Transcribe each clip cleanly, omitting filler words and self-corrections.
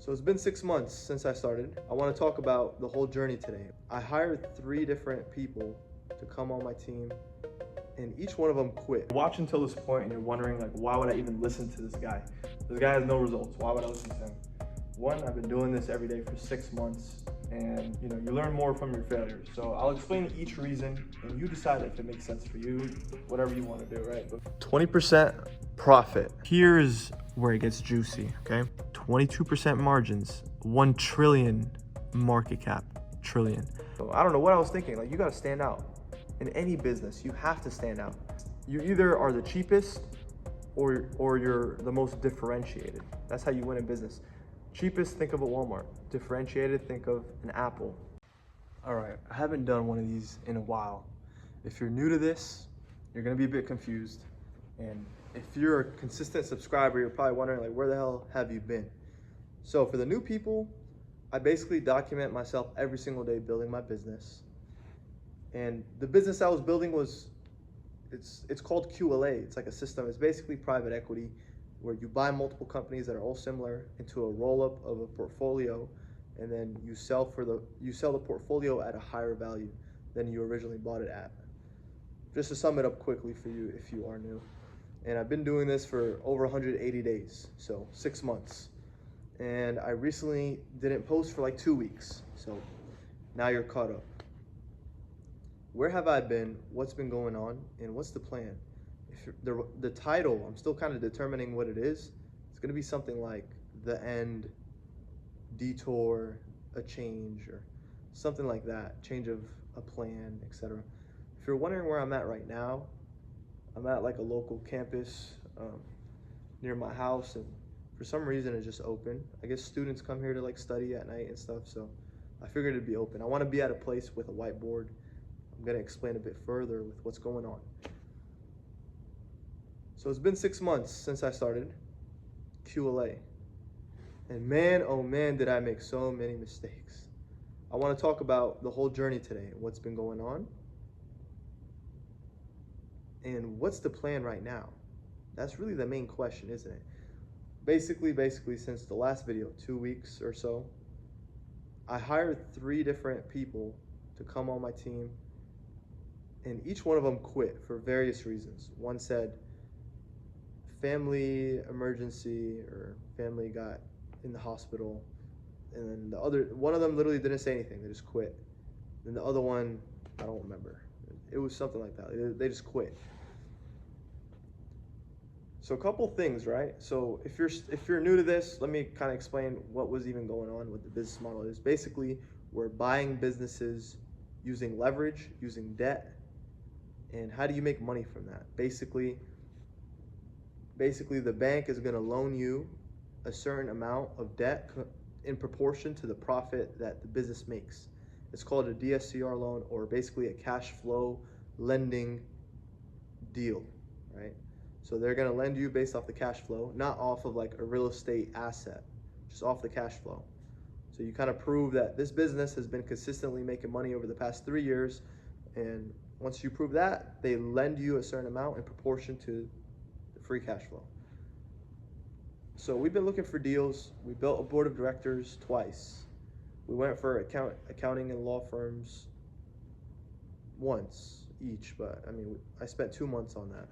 So it's been 6 months since I started. I want to talk about the whole journey today. I hired 3 different people to come on my team, and each one of them quit. Watch until this point and you're wondering, like, why would I even listen to this guy? This guy has no results. Why would I listen to him? One, I've been doing this every day for 6 months, and you learn more from your failures. So I'll explain each reason and you decide if it makes sense for you, whatever you want to do, right? 20% profit. Here's where it gets juicy, okay? 22% margins, 1 trillion market cap, trillion. So I don't know what I was thinking. Like, you got to stand out. In any business, you have to stand out. You either are the cheapest or you're the most differentiated. That's how you win in business. Cheapest, think of a Walmart. Differentiated, think of an Apple. All right, I haven't done one of these in a while. If you're new to this, you're gonna be a bit confused. And if you're a consistent subscriber, you're probably wondering, like, where the hell have you been? So for the new people, I basically document myself every single day building my business. And the business I was building it's called QLA. It's like a system. It's basically private equity, where you buy multiple companies that are all similar into a roll-up of a portfolio, and then you sell the portfolio at a higher value than you originally bought it at. Just to sum it up quickly for you if you are new. And I've been doing this for over 180 days, so 6 months. And I recently didn't post for like 2 weeks, so now you're caught up. Where have I been? What's been going on? And what's the plan? If the title, I'm still kind of determining what it is. It's going to be something like The End, Detour, A Change, or something like that. Change of a plan, etc. If you're wondering where I'm at right now, I'm at like a local campus near my house, and for some reason it's just open. I guess students come here to like study at night and stuff, so I figured it'd be open. I want to be at a place with a whiteboard. I'm going to explain a bit further with what's going on. So it's been 6 months since I started QLA. And man, oh man, did I make so many mistakes. I want to talk about the whole journey today, what's been going on, and what's the plan right now. That's really the main question, isn't it? Basically, since the last video, 2 weeks or so, I hired 3 different people to come on my team, and each one of them quit for various reasons. One said family emergency, or family got in the hospital, and then one of them literally didn't say anything. They just quit. Then the other one, I don't remember. It was something like that. They just quit. So a couple things, right? So if you're new to this, let me kind of explain what was even going on, what the business model is. Basically, we're buying businesses using leverage, using debt, and how do you make money from that? Basically the bank is going to loan you a certain amount of debt in proportion to the profit that the business makes. It's called a DSCR loan, or basically a cash flow lending deal, right? So they're going to lend you based off the cash flow, not off of like a real estate asset, just off the cash flow. So you kind of prove that this business has been consistently making money over the past 3 years, and once you prove that, they lend you a certain amount in proportion to the free cash flow. So we've been looking for deals. We built a board of directors twice. We went for accounting and law firms once each, but I mean, I spent 2 months on that.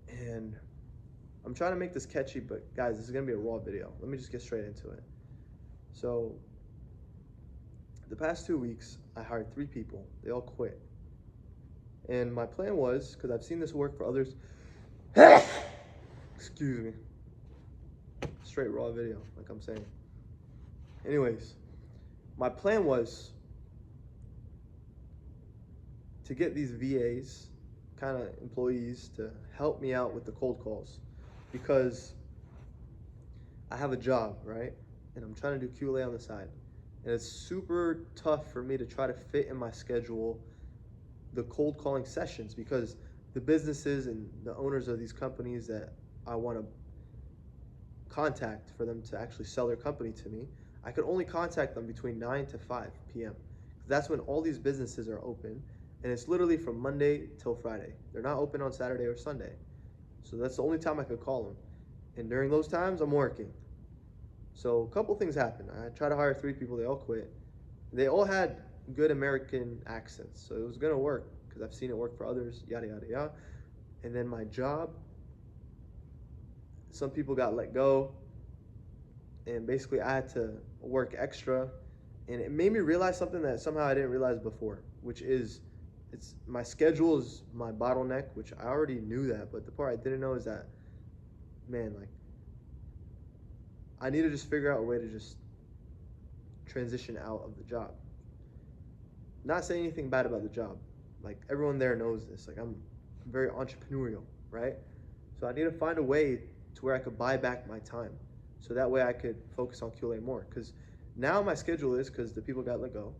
And I'm trying to make this catchy, but guys, this is gonna be a raw video. Let me just get straight into it. So the past 2 weeks, I hired 3 people. They all quit. And my plan was, because I've seen this work for others, excuse me, straight raw video, like I'm saying. Anyways, my plan was to get these VAs, kind of employees, to help me out with the cold calls, because I have a job, right? And I'm trying to do QLA on the side. And it's super tough for me to try to fit in my schedule the cold calling sessions, because the businesses and the owners of these companies that I want to contact for them to actually sell their company to me, I could only contact them between 9 to 5 p.m. That's when all these businesses are open, and it's literally from Monday till Friday. They're not open on Saturday or Sunday. So that's the only time I could call them. And during those times, I'm working. So a couple things happened. I tried to hire 3 people, they all quit. They all had good American accents, so it was gonna work because I've seen it work for others, yada yada yada. And then my job, some people got let go, and basically I had to work extra, and it made me realize something that somehow I didn't realize before, which is it's my schedule is my bottleneck, which I already knew that, but the part I didn't know is that, man, like I need to just figure out a way to just transition out of the job. Not saying anything bad about the job. Like everyone there knows this. Like I'm very entrepreneurial, right? So I need to find a way to where I could buy back my time. So that way I could focus on QLA more. Because now my schedule is, because the people got let go,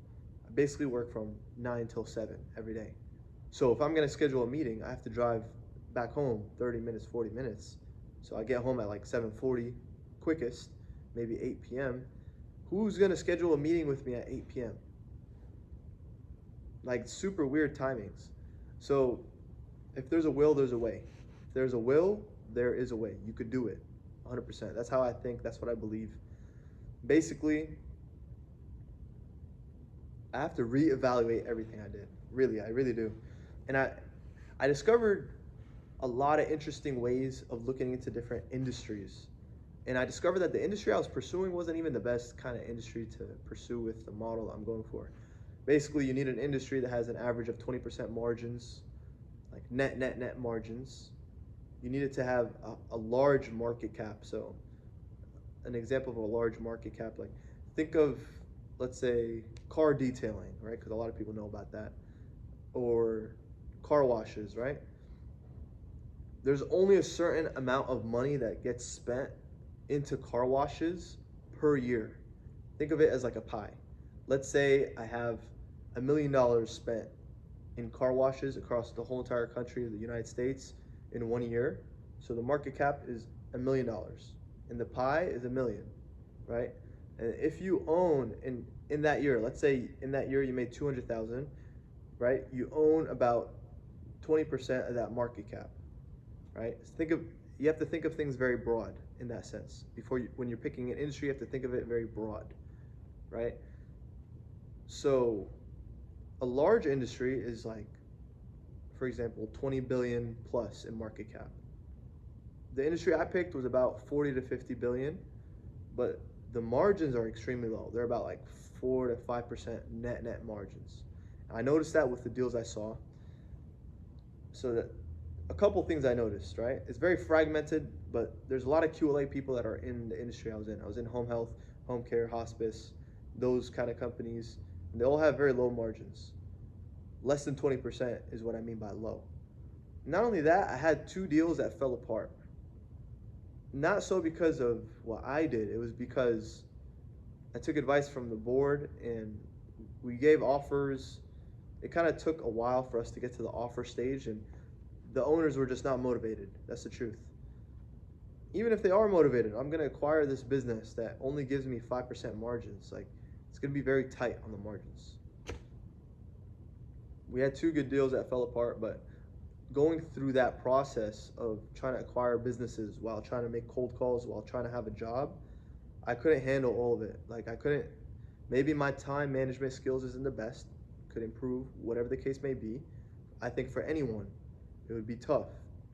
I basically work from 9 till 7 every day. So if I'm gonna schedule a meeting, I have to drive back home 30 minutes, 40 minutes. So I get home at like 7:40 quickest, maybe 8 p.m. Who's gonna schedule a meeting with me at 8 p.m.? Like super weird timings. So if there's a will, there's a way. If there's a will, there is a way. You could do it 100%. That's how I think. That's what I believe. Basically, I have to reevaluate everything I did. Really, I really do. And I discovered a lot of interesting ways of looking into different industries. And I discovered that the industry I was pursuing wasn't even the best kind of industry to pursue with the model I'm going for. Basically, you need an industry that has an average of 20% margins, like net margins. You need it to have a large market cap. So an example of a large market cap, like think of, let's say, car detailing, right? Because a lot of people know about that. Or car washes, right? There's only a certain amount of money that gets spent into car washes per year. Think of it as like a pie. Let's say I have $1 million spent in car washes across the whole entire country of the United States in 1 year. So the market cap is $1 million, and the pie is $1 million, right? And if you own in that year, let's say in that year you made 200,000, right? You own about 20% of that market cap, right? You have to think of things very broad in that sense. When you're picking an industry, you have to think of it very broad, right? So a large industry is like, for example, 20 billion plus in market cap. The industry I picked was about 40 to 50 billion, but the margins are extremely low. They're about like 4 to 5% net margins. I noticed that with the deals I saw. So that a couple things I noticed, right? It's very fragmented, but there's a lot of QLA people that are in the industry I was in. I was in home health, home care, hospice, those kind of companies. And they all have very low margins. Less than 20% is what I mean by low. Not only that, I had 2 deals that fell apart. Not so because of what I did, it was because I took advice from the board and we gave offers. It kind of took a while for us to get to the offer stage, and the owners were just not motivated. That's the truth. Even if they are motivated, I'm gonna acquire this business that only gives me 5% margins. Like, it's gonna be very tight on the margins. We had 2 good deals that fell apart, but going through that process of trying to acquire businesses while trying to make cold calls, while trying to have a job, I couldn't handle all of it. Like maybe my time management skills isn't the best, could improve, whatever the case may be. I think for anyone, it would be tough.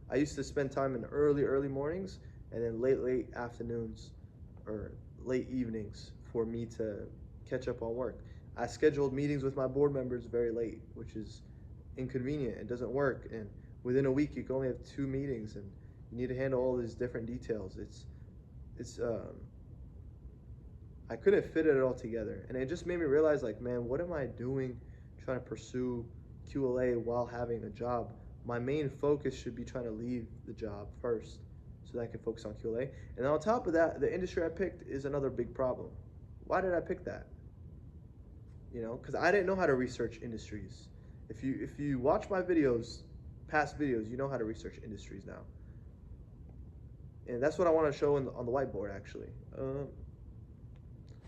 I used to spend time in early mornings and then late afternoons or late evenings for me to catch up on work. I scheduled meetings with my board members very late, which is inconvenient. It doesn't work. And within a week, you can only have 2 meetings, and you need to handle all these different details. I couldn't fit it all together, and it just made me realize, like, man, what am I doing trying to pursue QLA while having a job? My main focus should be trying to leave the job first so that I can focus on QLA. And then on top of that, the industry I picked is another big problem. Why did I pick that? You know, because I didn't know how to research industries. If you watch my videos, past videos, you know how to research industries now. And that's what I want to show on the whiteboard, actually.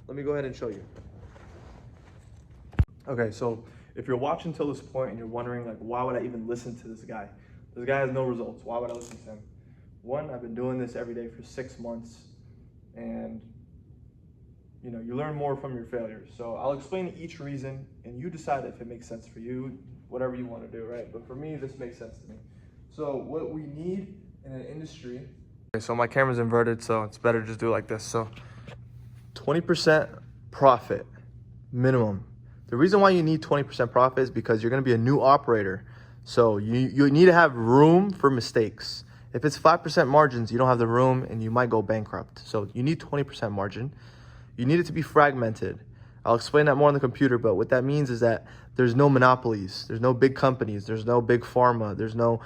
Let me go ahead and show you. Okay, so if you're watching till this point and you're wondering, like, why would I even listen to this guy? This guy has no results. Why would I listen to him? One, I've been doing this every day for 6 months, and you learn more from your failures. So I'll explain each reason, and you decide if it makes sense for you, whatever you want to do, right? But for me, this makes sense to me. So what we need in an industry. Okay, so my camera's inverted, so it's better to just do it like this. So 20% profit minimum. The reason why you need 20% profit is because you're going to be a new operator. So you need to have room for mistakes. If it's 5% margins, you don't have the room and you might go bankrupt. So you need 20% margin. You need it to be fragmented. I'll explain that more on the computer, but what that means is that there's no monopolies. There's no big companies. There's no big pharma. There's no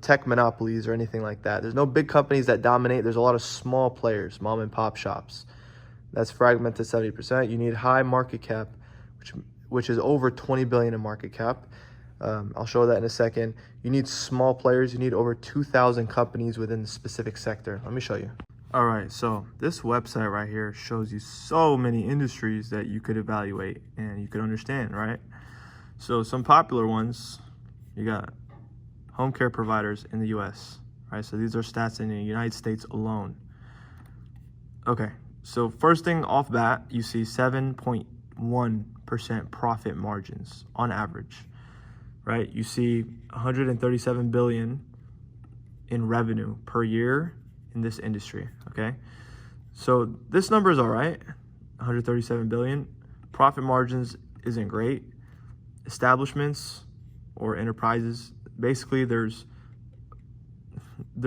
tech monopolies or anything like that. There's no big companies that dominate. There's a lot of small players, mom and pop shops. That's fragmented 70%. You need high market cap, which is over 20 billion in market cap. I'll show that in a second. You need small players. You need over 2,000 companies within the specific sector. Let me show you. All right, so this website right here shows you so many industries that you could evaluate and you could understand, right? So some popular ones, you got home care providers in the US, right? So these are stats in the United States alone. Okay, so first thing off bat, you see 7.1% profit margins on average, right? You see 137 billion in revenue per year in this industry, okay? So this number is all right, 137 billion. Profit margins isn't great. Establishments or enterprises, basically there's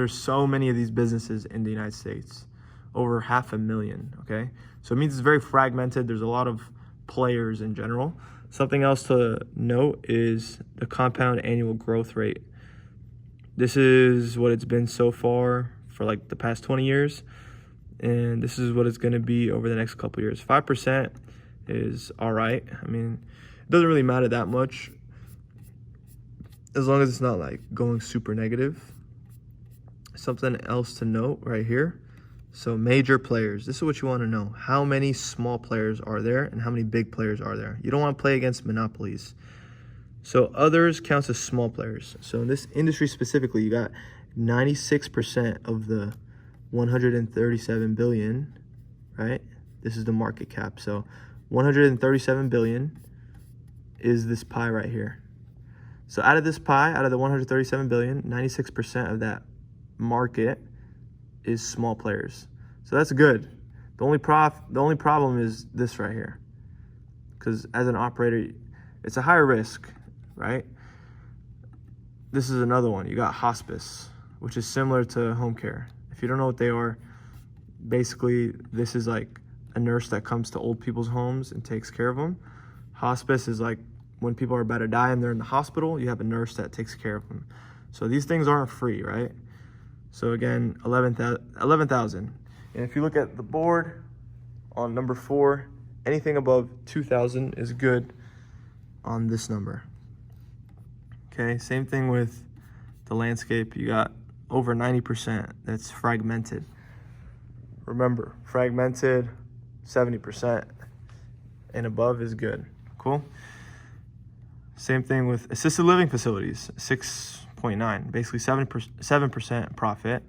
so many of these businesses in the United States, over 500,000, okay? So it means it's very fragmented. There's a lot of players in general. Something else to note is the compound annual growth rate. This is what it's been so far for like the past 20 years. And this is what it's going to be over the next couple years. 5% is all right. I mean, it doesn't really matter that much as long as it's not like going super negative. Something else to note right here. So major players, this is what you want to know. How many small players are there and how many big players are there? You don't want to play against monopolies. So others counts as small players. So in this industry specifically, you got 96% of the 137 billion, right? This is the market cap. So 137 billion is this pie right here. So out of this pie, out of the 137 billion, 96% of that market is small players. So that's good. The only problem is this right here. Because as an operator, it's a higher risk, right? This is another one. You got hospice, which is similar to home care. If you don't know what they are, basically this is like a nurse that comes to old people's homes and takes care of them. Hospice is like when people are about to die and they're in the hospital, you have a nurse that takes care of them. So these things aren't free, right? So again, 11,000. And if you look at the board on number 4, anything above 2,000 is good on this number. Okay, same thing with the landscape. You got over 90% that's fragmented. Remember, fragmented 70% and above is good. Cool. Same thing with assisted living facilities, 6.9, basically 7% profit.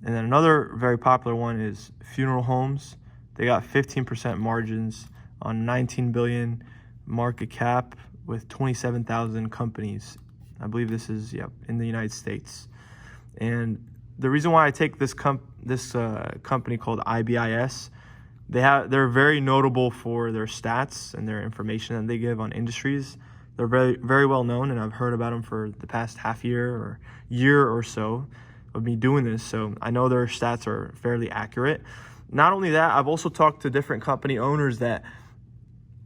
And then another very popular one is funeral homes. They got 15% margins on 19 billion market cap with 27,000 companies. I believe this is in the United States. And the reason why I take this company called IBIS, they're very notable for their stats and their information that they give on industries. They're very, very well known, and I've heard about them for the past half year or so of me doing this. So I know their stats are fairly accurate. Not only that, I've also talked to different company owners that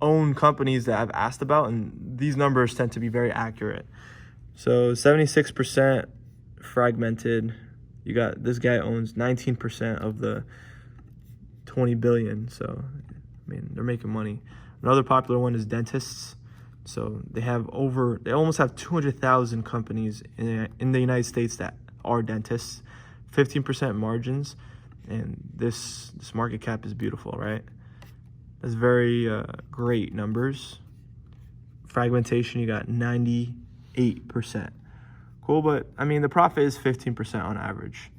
own companies that I've asked about, and these numbers tend to be very accurate. So 76% fragmented. You got this guy owns 19% of the 20 billion. So, I mean, they're making money. Another popular one is dentists. So they almost have 200,000 companies in the United States that are dentists, 15% margins, and this market cap is beautiful, right? That's very great numbers. Fragmentation, you got 98%. Cool, but I mean, the profit is 15% on average.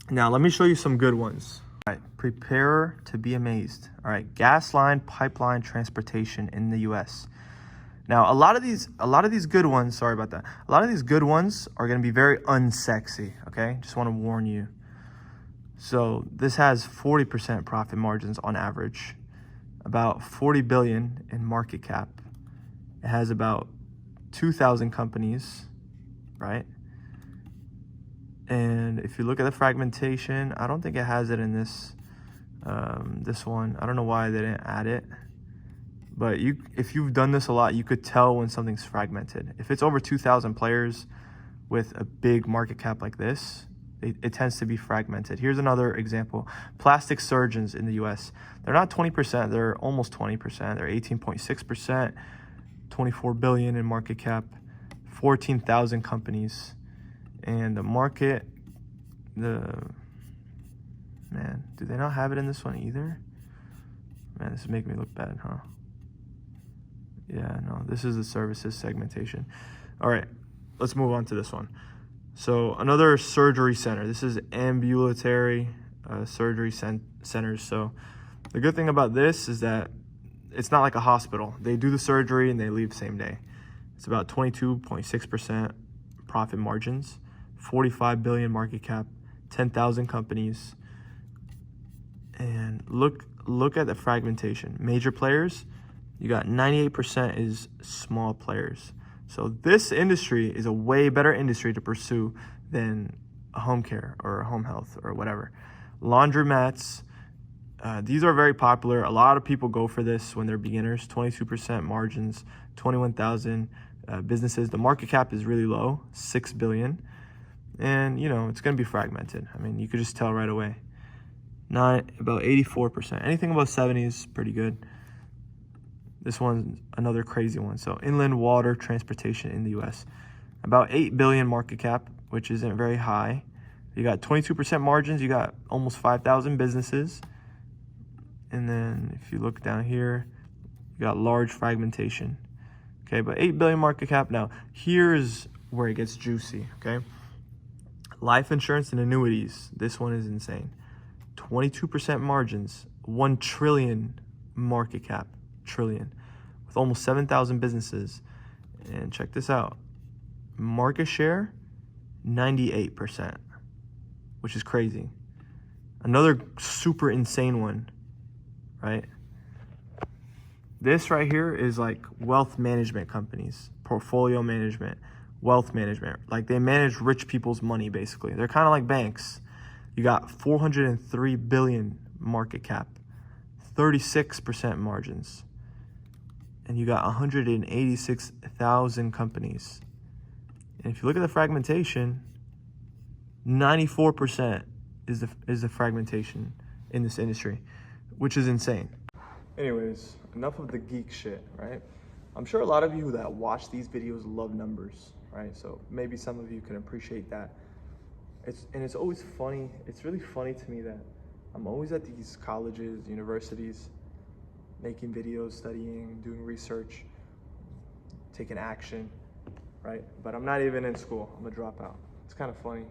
Now, let me show you some good ones. All right, Prepare to be amazed. All right, gas line, pipeline, transportation in the U.S. Now, a lot of these good ones, sorry about that. A lot of these good ones are going to be very unsexy, okay? Just want to warn you. So this has 40% profit margins on average, about 40 billion in market cap. It has about 2,000 companies, right? And if you look at the fragmentation, I don't think it has it in this one. I don't know why they didn't add it. But if you've done this a lot, you could tell when something's fragmented. If it's over 2,000 players with a big market cap like this, it tends to be fragmented. Here's another example. Plastic surgeons in the US. They're not 20%, they're almost 20%. They're 18.6%, 24 billion in market cap, 14,000 companies. And the market, man, do they not have it in this one either? Man, this is making me look bad, huh? Yeah, no, this is the services segmentation. All right, let's move on to this one. So another surgery center. This is ambulatory surgery centers. So the good thing about this is that it's not like a hospital. They do the surgery and they leave same day. It's about 22.6% profit margins, 45 billion market cap, 10,000 companies. And look at the fragmentation. Major players, you got 98% is small players. So this industry is a way better industry to pursue than a home care or a home health or whatever. Laundromats, these are very popular. A lot of people go for this when they're beginners. 22% margins, 21,000 businesses. The market cap is really low, 6 billion. And, you know, it's going to be fragmented. I mean, you could just tell right away. About 84%. Anything above 70 is pretty good. This one's another crazy one. So inland water transportation in the US. About 8 billion market cap, which isn't very high. You got 22% margins. You got almost 5,000 businesses. And then if you look down here, you got large fragmentation. Okay, but 8 billion market cap. Now, here's where it gets juicy, okay? Life insurance and annuities. This one is insane. 22% margins, 1 trillion market cap. Trillion, with almost 7,000 businesses. And check this out, market share 98%, which is crazy. Another super insane one, right? This right here is like wealth management companies, portfolio management, wealth management. Like they manage rich people's money, basically. They're kind of like banks. You got 403 billion market cap, 36% margins. And you got 186,000 companies. And if you look at the fragmentation, 94% is the fragmentation in this industry, which is insane. Anyways, enough of the geek shit, right? I'm sure a lot of you that watch these videos love numbers, right? So maybe some of you can appreciate that. It's always funny. It's really funny to me that I'm always at these colleges, universities, making videos, studying, doing research, taking action, right? But I'm not even in school. I'm a dropout. It's kind of funny.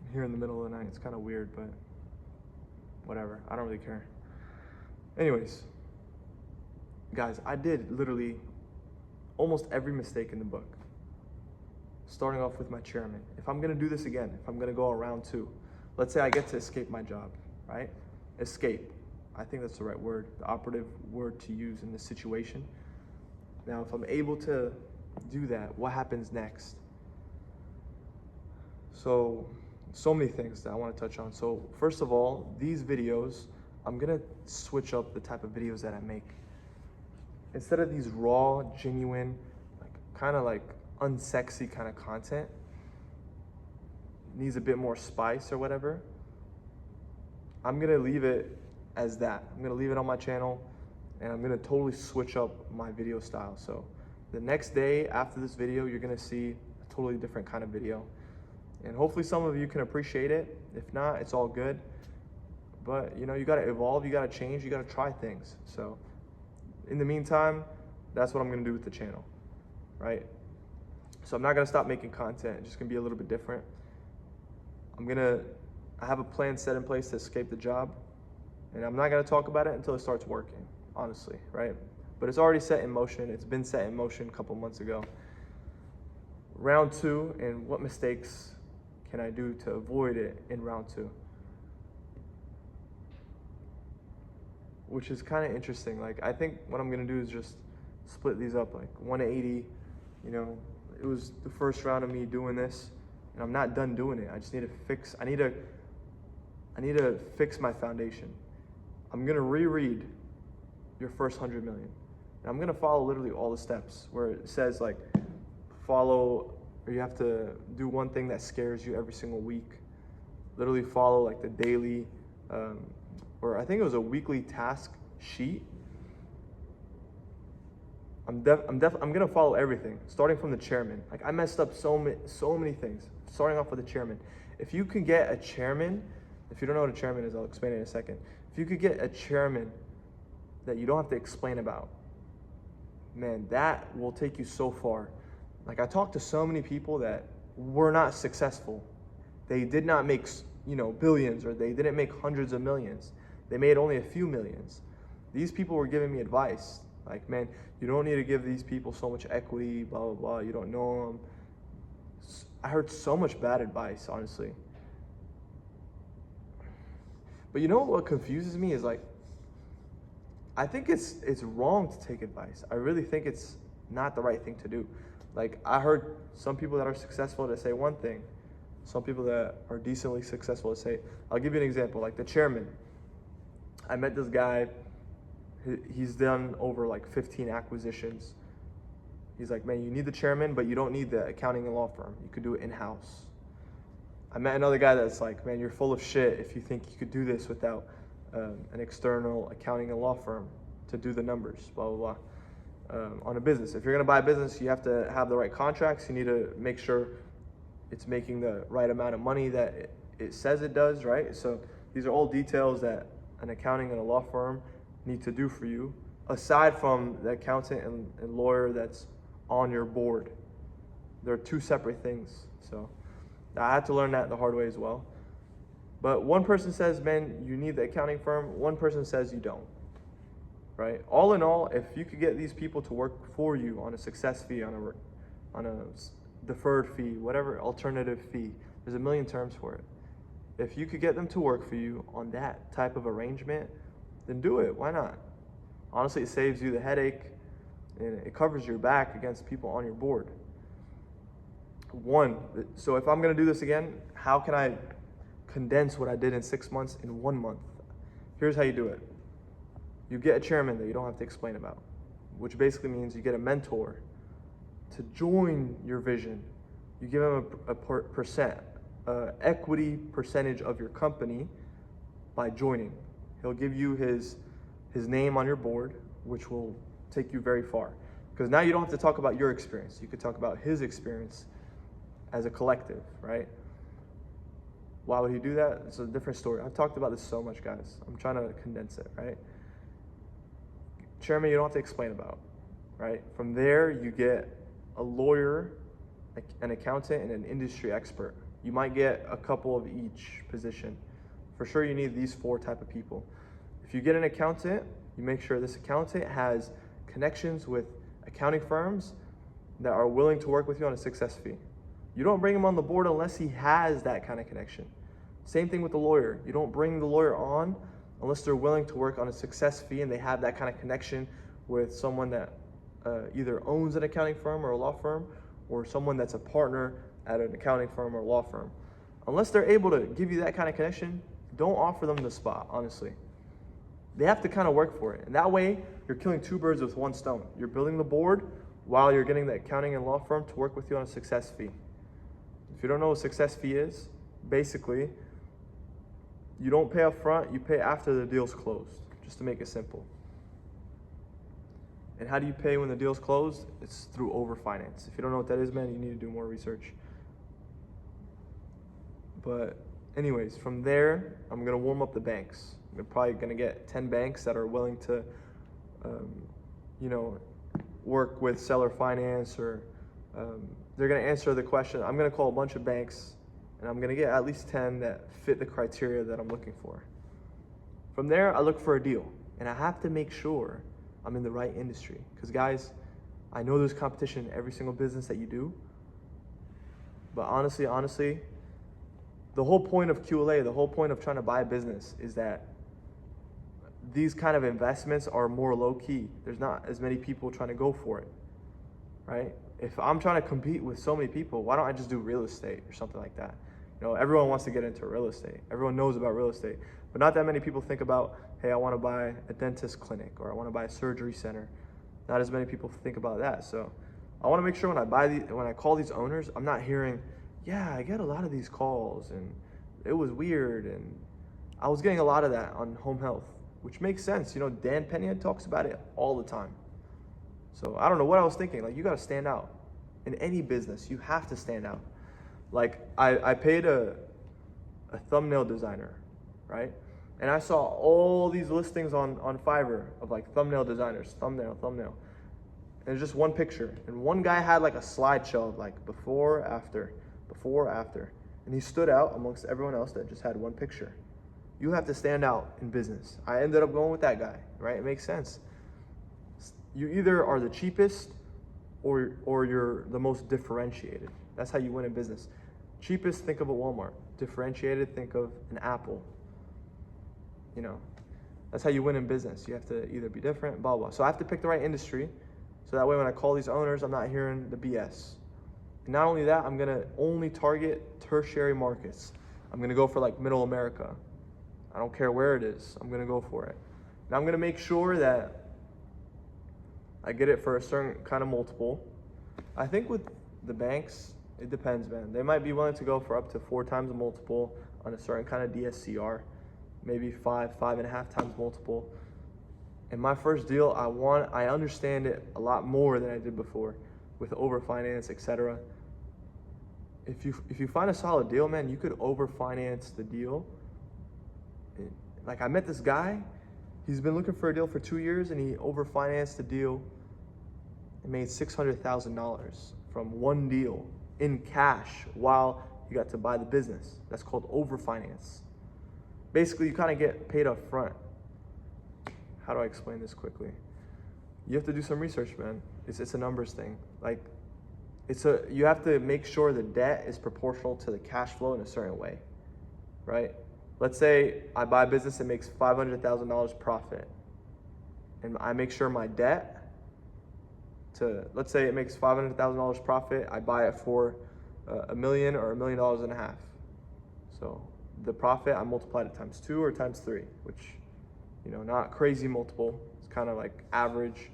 I'm here in the middle of the night. It's kind of weird, but whatever. I don't really care. Anyways, guys, I did literally almost every mistake in the book. Starting off with my chairman. If I'm gonna do this again, if I'm gonna go around 2, let's say I get to escape my job, right? Escape. I think that's the right word, the operative word to use in this situation. Now, if I'm able to do that, what happens next? So many things that I want to touch on. So first of all, these videos, I'm gonna switch up the type of videos that I make. Instead of these raw, genuine, kind of unsexy kind of content, needs a bit more spice or whatever, I'm gonna leave it as that. I'm gonna leave it on my channel and I'm gonna totally switch up my video style. So the next day after this video, you're gonna see a totally different kind of video. And hopefully some of you can appreciate it. If not, it's all good. But you know, you gotta evolve, you gotta change, you gotta try things. So in the meantime, that's what I'm gonna do with the channel, right? So I'm not gonna stop making content, it's just gonna be a little bit different. I'm gonna I have a plan set in place to escape the job, and I'm not gonna talk about it until it starts working, honestly, right? But it's already set in motion. It's been set in motion a couple months ago. Round 2, and what mistakes can I do to avoid it in round 2? Which is kind of interesting. Like, I think what I'm gonna do is just split these up, like 180. You know, it was the first round of me doing this, and I'm not done doing it. I just need to fix. I need to fix my foundation. I'm gonna reread your first 100 million, and I'm gonna follow literally all the steps where it says like follow, or you have to do one thing that scares you every single week. Literally follow like the daily. Or I think it was a weekly task sheet. I'm gonna follow everything, starting from the chairman. Like, I messed up so many things. Starting off with the chairman. If you can get a chairman, if you don't know what a chairman is, I'll explain it in a second. If you could get a chairman that you don't have to explain about, man, that will take you so far. Like, I talked to so many people that were not successful. They did not make, billions, or they didn't make hundreds of millions. They made only a few millions. These people were giving me advice. Like, man, you don't need to give these people so much equity, blah, blah, blah. You don't know them. I heard so much bad advice, honestly. But you know what confuses me is, like, I think it's wrong to take advice. I really think it's not the right thing to do. Like, I heard some people that are successful to say one thing. Some people that are decently successful to say, I'll give you an example, like the chairman. I met this guy, he's done over like 15 acquisitions. He's like, man, you need the chairman, but you don't need the accounting and law firm. You could do it in-house. I met another guy that's like, man, you're full of shit if you think you could do this without an external accounting and law firm to do the numbers, blah, blah, blah. On a business, if you're gonna buy a business, you have to have the right contracts. You need to make sure it's making the right amount of money that it says it does, right? So these are all details that an accounting and a law firm need to do for you, aside from the accountant and lawyer that's on your board. They're two separate things. So I had to learn that the hard way as well. But one person says, man, you need the accounting firm. One person says you don't, right? All in all, if you could get these people to work for you on a success fee, on a deferred fee, whatever alternative fee, there's a million terms for it. If you could get them to work for you on that type of arrangement, then do it. Why not? Honestly, it saves you the headache, and it covers your back against people on your board. So if I'm gonna do this again, how can I condense what I did in 6 months in 1 month? Here's how you do it. You get a chairman that you don't have to explain about, which basically means you get a mentor to join your vision. You give him a equity percentage of your company by joining. He'll give you his name on your board, which will take you very far. Because now you don't have to talk about your experience. You could talk about his experience as a collective, right? Why would he do that? It's a different story. I've talked about this so much, guys. I'm trying to condense it, right? Chairman, you don't have to explain about, right? From there, you get a lawyer, an accountant, and an industry expert. You might get a couple of each position. For sure, you need these 4 type of people. If you get an accountant, you make sure this accountant has connections with accounting firms that are willing to work with you on a success fee. You don't bring him on the board unless he has that kind of connection. Same thing with the lawyer. You don't bring the lawyer on unless they're willing to work on a success fee and they have that kind of connection with someone that either owns an accounting firm or a law firm, or someone that's a partner at an accounting firm or law firm. Unless they're able to give you that kind of connection, don't offer them the spot, honestly. They have to kind of work for it. And that way, you're killing 2 birds with 1 stone. You're building the board while you're getting the accounting and law firm to work with you on a success fee. If you don't know what success fee is, basically, you don't pay up front, you pay after the deal's closed, just to make it simple. And how do you pay when the deal's closed? It's through overfinance. If you don't know what that is, man, you need to do more research. But anyways, from there, I'm gonna warm up the banks. I'm probably gonna get 10 banks that are willing to, work with seller finance, or they're gonna answer the question. I'm gonna call a bunch of banks and I'm gonna get at least 10 that fit the criteria that I'm looking for. From there, I look for a deal, and I have to make sure I'm in the right industry. Because guys, I know there's competition in every single business that you do, but honestly, the whole point of QLA, the whole point of trying to buy a business is that these kind of investments are more low key. There's not as many people trying to go for it, right? If I'm trying to compete with so many people, why don't I just do real estate or something like that? You know, everyone wants to get into real estate. Everyone knows about real estate, but not that many people think about, hey, I want to buy a dentist clinic or I want to buy a surgery center. Not as many people think about that. So I want to make sure when I call these owners, I'm not hearing, yeah, I get a lot of these calls and it was weird. And I was getting a lot of that on home health, which makes sense. You know, Dan Pena talks about it all the time. So I don't know what I was thinking. Like, you got to stand out in any business. You have to stand out. Like, I paid a thumbnail designer, right? And I saw all these listings on Fiverr of like thumbnail designers, thumbnail. And it's just one picture. And one guy had like a slideshow of like before, after. And he stood out amongst everyone else that just had one picture. You have to stand out in business. I ended up going with that guy, right? It makes sense. You either are the cheapest or you're the most differentiated. That's how you win in business. Cheapest, think of a Walmart. Differentiated, think of an Apple. You know, that's how you win in business. You have to either be different, blah, blah. So I have to pick the right industry. So that way when I call these owners, I'm not hearing the BS. And not only that, I'm gonna only target tertiary markets. I'm gonna go for like middle America. I don't care where it is, I'm gonna go for it. And I'm gonna make sure that I get it for a certain kind of multiple. I think with the banks, it depends, man. They might be willing to go for up to 4 times a multiple on a certain kind of DSCR, maybe 5.5 times multiple. In my first deal, I understand it a lot more than I did before with overfinance, etc. If you find a solid deal, man, you could overfinance the deal. Like, I met this guy, he's been looking for a deal for 2 years and he overfinanced the deal and made $600,000 from one deal in cash while you got to buy the business. That's called overfinance. Basically, you kind of get paid up front. How do I explain this quickly? You have to do some research, man. It's a numbers thing. Like, you have to make sure the debt is proportional to the cash flow in a certain way, right? Let's say I buy a business that makes $500,000 profit, and I make sure my debt let's say it makes $500,000 profit, I buy it for $1 million or $1.5 million. So the profit, I multiplied it times 2 or times 3, which, you know, not crazy multiple. It's kind of like average.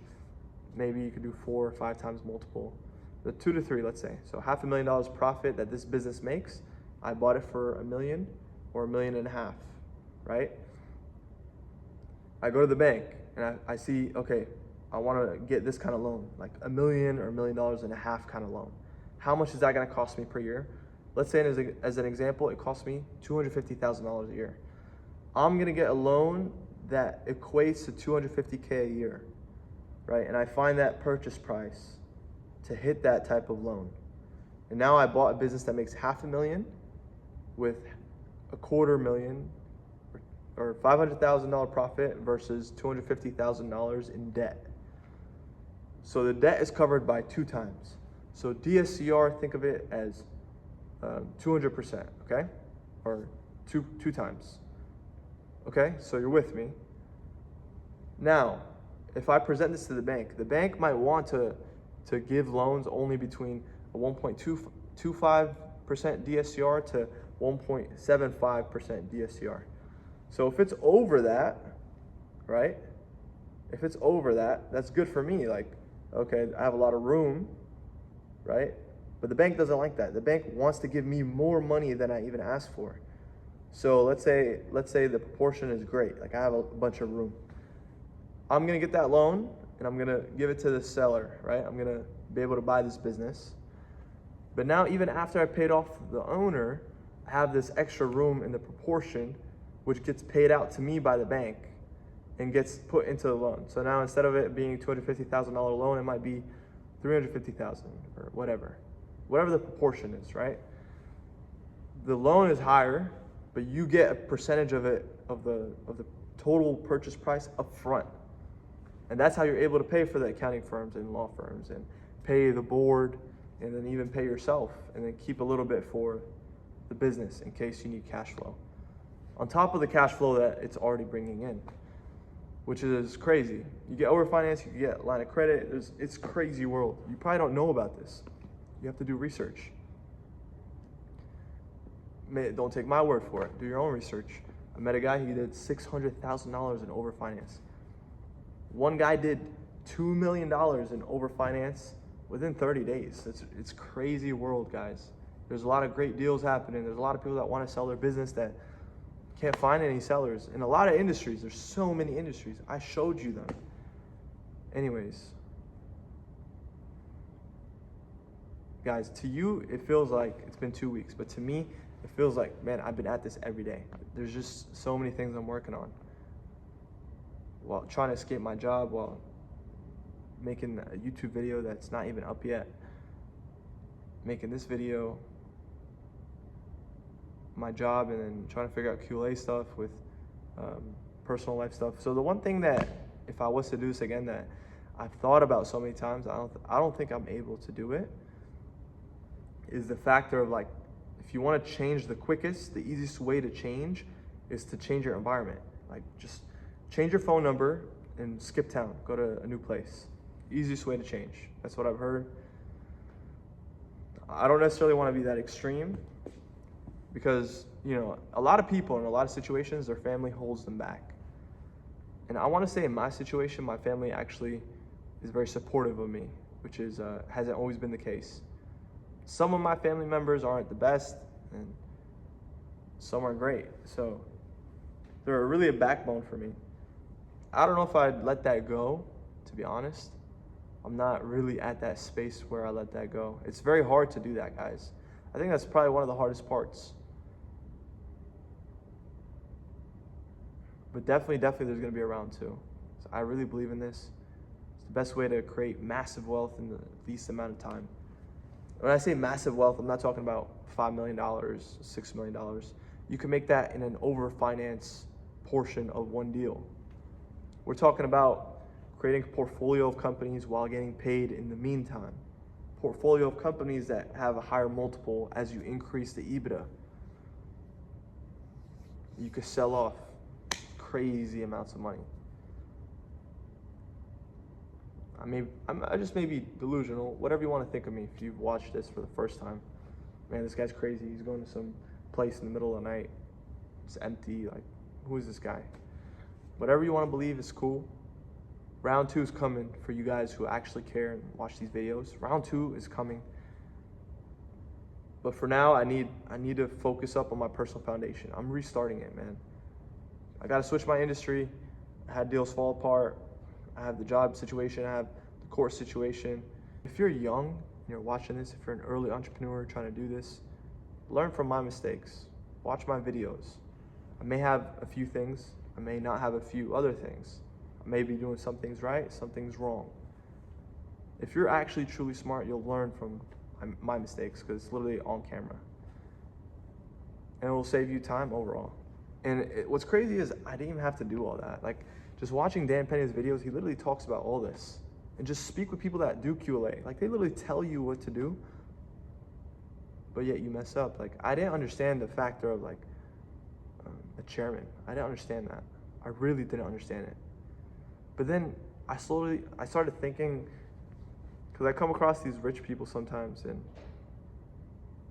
Maybe you could do 4 or 5 times multiple. The 2 to 3, let's say. So $500,000 profit that this business makes, I bought it for $1 million or $1.5 million, right? I go to the bank and I see, okay, I want to get this kind of loan, like $1 million or $1.5 million kind of loan. How much is that going to cost me per year? Let's say as an example, it costs me $250,000 a year. I'm going to get a loan that equates to $250K a year, right? And I find that purchase price to hit that type of loan. And now I bought a business that makes $500,000 with $250,000 or $500,000 profit versus $250,000 in debt. So the debt is covered by 2 times. So DSCR, think of it as 200%, okay? Or two times. Okay, so you're with me. Now, if I present this to the bank might want to give loans only between a 1.25% DSCR to 1.75% DSCR. So if it's over that, right? If it's over that, that's good for me. Like, okay, I have a lot of room, right? But the bank doesn't like that. The bank wants to give me more money than I even asked for. So let's say the proportion is great. Like, I have a bunch of room. I'm gonna get that loan and I'm gonna give it to the seller, right? I'm gonna be able to buy this business. But now, even after I paid off the owner, I have this extra room in the proportion, which gets paid out to me by the bank and gets put into the loan. So now, instead of it being $250,000 loan, it might be $350,000 or whatever the proportion is, right? the loan is higher, but you get a percentage of it, of the total purchase price up front. And that's how you're able to pay for the accounting firms and law firms and pay the board and then even pay yourself and then keep a little bit for the business in case you need cash flow. On top of the cash flow that it's already bringing in, which is crazy. You get overfinance, you can get line of credit. It's crazy world. You probably don't know about this. You have to do research. Don't take my word for it. Do your own research. I met a guy, he did $600,000 in overfinance. One guy did $2 million in overfinance within 30 days. It's crazy world, guys. There's a lot of great deals happening. There's a lot of people that want to sell their business that can't find any sellers. In a lot of industries, there's so many industries. I showed you them. Anyways, guys, to you, it feels like it's been 2 weeks, but to me, it feels like, man, I've been at this every day. There's just so many things I'm working on while trying to escape my job, while making a YouTube video that's not even up yet, making this video, my job, and then trying to figure out QLA stuff with personal life stuff. So the one thing that, if I was to do this again, that I've thought about so many times, I don't think I'm able to do it, is the factor of, like, if you want to change the quickest, the easiest way to change is to change your environment. Like, just change your phone number and skip town, go to a new place. Easiest way to change. That's what I've heard. I don't necessarily want to be that extreme, because, you know, a lot of people in a lot of situations, their family holds them back. And I want to say in my situation, my family actually is very supportive of me, which is hasn't always been the case. Some of my family members aren't the best, and some are great. So they're really a backbone for me. I don't know if I'd let that go, to be honest. I'm not really at that space where I let that go. It's very hard to do that, guys. I think that's probably one of the hardest parts. But definitely there's going to be a round two. So I really believe in this. It's the best way to create massive wealth in the least amount of time. When I say massive wealth, I'm not talking about $5 million, $6 million. You can make that in an overfinance portion of one deal. We're talking about creating a portfolio of companies while getting paid in the meantime. Portfolio of companies that have a higher multiple as you increase the EBITDA. You could sell off crazy amounts of money. I just may be delusional, whatever you want to think of me if you've watched this for the first time. Man, this guy's crazy. He's going to some place in the middle of the night. It's empty. Like, who is this guy? Whatever you want to believe is cool. Round two is coming for you guys who actually care and watch these videos. Round two is coming. But for now, I need to focus up on my personal foundation. I'm restarting it, man. I got to switch my industry. I had deals fall apart. I have the job situation. I have the course situation. If you're young and you're watching this, if you're an early entrepreneur trying to do this, learn from my mistakes. Watch my videos. I may have a few things. I may not have a few other things. I may be doing some things right, some things wrong. If you're actually truly smart, you'll learn from my mistakes, because it's literally on camera. And it will save you time overall. And what's crazy is I didn't even have to do all that. Like, just watching Dan Peña's videos, he literally talks about all this. And just speak with people that do QLA. Like, they literally tell you what to do, but yet you mess up. Like, I didn't understand the factor of, like, a chairman. I didn't understand that. I really didn't understand it. But then I started thinking, because I come across these rich people sometimes, and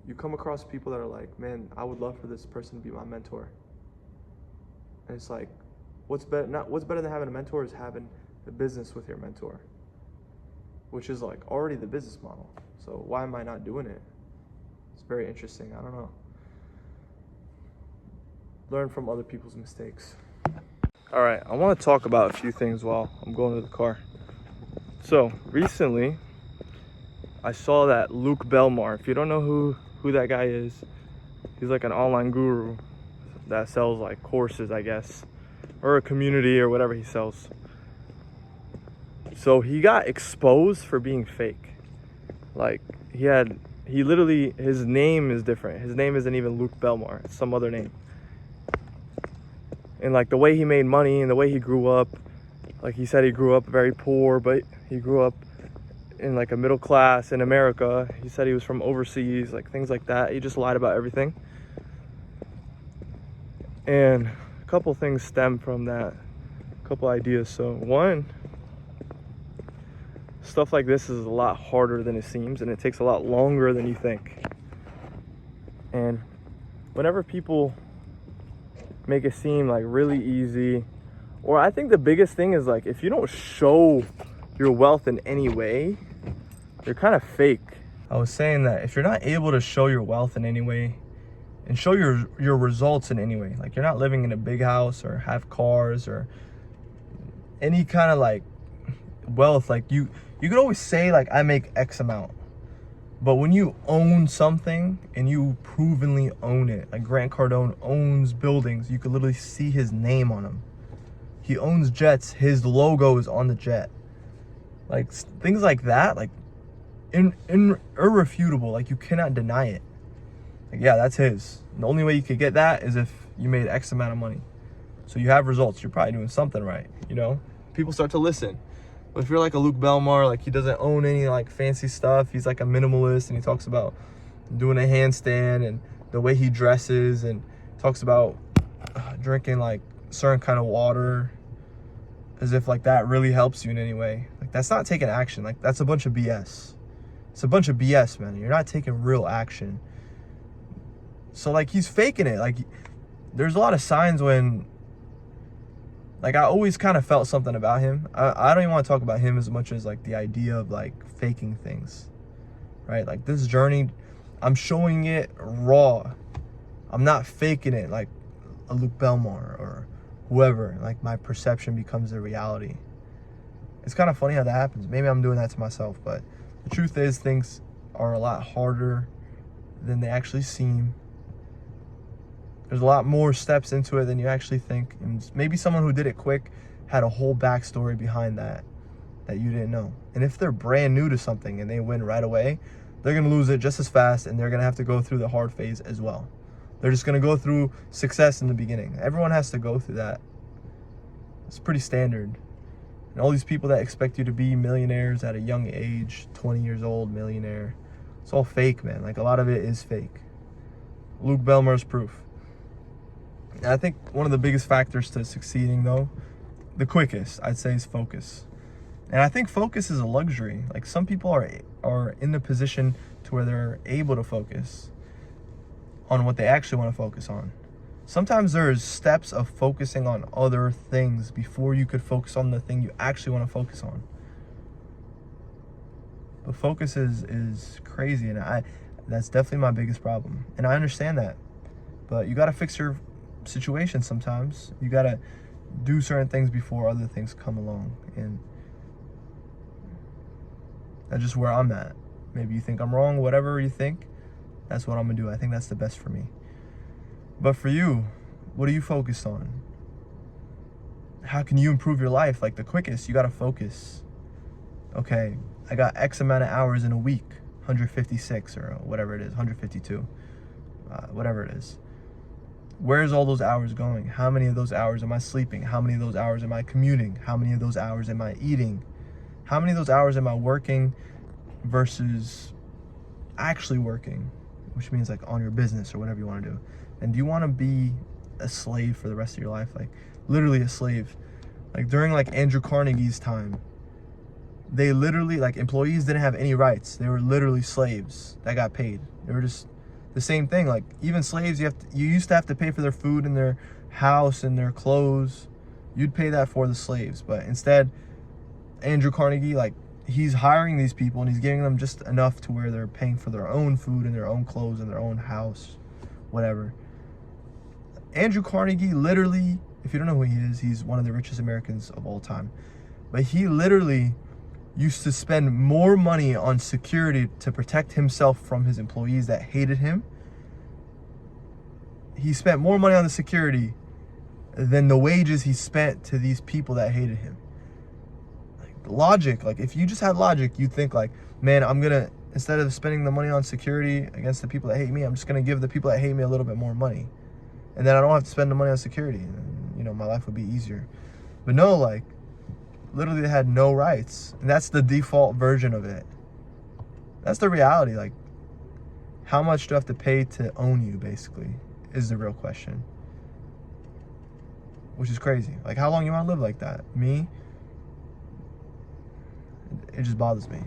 you come across people that are like, man, I would love for this person to be my mentor. And it's like, what's better than having a mentor is having a business with your mentor, which is like already the business model. So why am I not doing it? It's very interesting. I don't know. Learn from other people's mistakes. All right, I want to talk about a few things while I'm going to the car. So recently, I saw that Luke Belmar. If you don't know who that guy is, he's like an online guru that sells like courses, I guess, or a community or whatever he sells. So he got exposed for being fake. Like, he had He literally, his name is different. His name isn't even Luke Belmar. It's some other name. And like the way he made money and the way he grew up, like he said he grew up very poor, but he grew up in like a middle class in America. He said he was from overseas, like things like that. He just lied about everything. And a couple things stem from that, a couple ideas. So one, stuff like this is a lot harder than it seems, and it takes a lot longer than you think. And whenever people make it seem like really easy, or I think the biggest thing is like if you don't show your wealth in any way, you're kind of fake. I was saying that if you're not able to show your wealth in any way and show your results in any way, like you're not living in a big house or have cars or any kind of like wealth, like you could always say like I make X amount, but when you own something and you provenly own it, like Grant Cardone owns buildings, you could literally see his name on them. He owns jets, his logo is on the jet. Like things like that, like irrefutable, like you cannot deny it. Like, yeah, that's his. The only way you could get that is if you made X amount of money. So you have results, you're probably doing something right, you know? People start to listen. But if you're like a Luke Belmar, like he doesn't own any like fancy stuff, he's like a minimalist, and he talks about doing a handstand and the way he dresses, and talks about drinking like certain kind of water, as if like that really helps you in any way. Like that's not taking action. Like that's a bunch of BS. It's a bunch of BS, man. You're not taking real action. So like he's faking it. Like there's a lot of signs when, like I always kind of felt something about him. I don't even want to talk about him as much as like the idea of like faking things, right? Like this journey, I'm showing it raw. I'm not faking it like a Luke Belmar or whoever. Like my perception becomes a reality. It's kind of funny how that happens. Maybe I'm doing that to myself, but the truth is things are a lot harder than they actually seem. There's a lot more steps into it than you actually think. And maybe someone who did it quick had a whole backstory behind that you didn't know. And if they're brand new to something and they win right away, they're going to lose it just as fast, and they're going to have to go through the hard phase as well. They're just going to go through success in the beginning. Everyone has to go through that. It's pretty standard. And all these people that expect you to be millionaires at a young age, 20 years old, millionaire, it's all fake, man. Like a lot of it is fake. Luke Belmar's proof. And I think one of the biggest factors to succeeding, though, the quickest, I'd say, is focus. And I think focus is a luxury. Like some people are in the position to where they're able to focus on what they actually want to focus on. Sometimes there's steps of focusing on other things before you could focus on the thing you actually want to focus on. But focus is crazy, and that's definitely my biggest problem. And I understand that. But you got to fix your situation sometimes. You got to do certain things before other things come along. And that's just where I'm at. Maybe you think I'm wrong, whatever you think, that's what I'm going to do. I think that's the best for me. But for you, what are you focused on? How can you improve your life? Like the quickest, you got to focus. Okay, I got X amount of hours in a week, 156 or whatever it is, 152, whatever it is. Where's all those hours going? How many of those hours am I sleeping? How many of those hours am I commuting? How many of those hours am I eating? How many of those hours am I working versus actually working, which means like on your business or whatever you want to do? And do you want to be a slave for the rest of your life? Like literally a slave. Like during like Andrew Carnegie's time, they literally, like employees didn't have any rights. They were literally slaves that got paid. They were just the same thing. Like even slaves, you used to have to pay for their food and their house and their clothes. You'd pay that for the slaves. But instead, Andrew Carnegie, like he's hiring these people and he's giving them just enough to where they're paying for their own food and their own clothes and their own house, whatever. Andrew Carnegie literally, if you don't know who he is, he's one of the richest Americans of all time. But he literally used to spend more money on security to protect himself from his employees that hated him. He spent more money on the security than the wages he spent to these people that hated him. Like logic, like if you just had logic, you'd think like, man, I'm gonna instead of spending the money on security against the people that hate me, I'm just gonna give the people that hate me a little bit more money, and then I don't have to spend the money on security, and, you know, my life would be easier. But no, like, literally they had no rights, and that's the default version of it. That's the reality. Like, how much do I have to pay to own you, basically, is the real question. Which is crazy. Like, how long you want to live like that? Me? It just bothers me.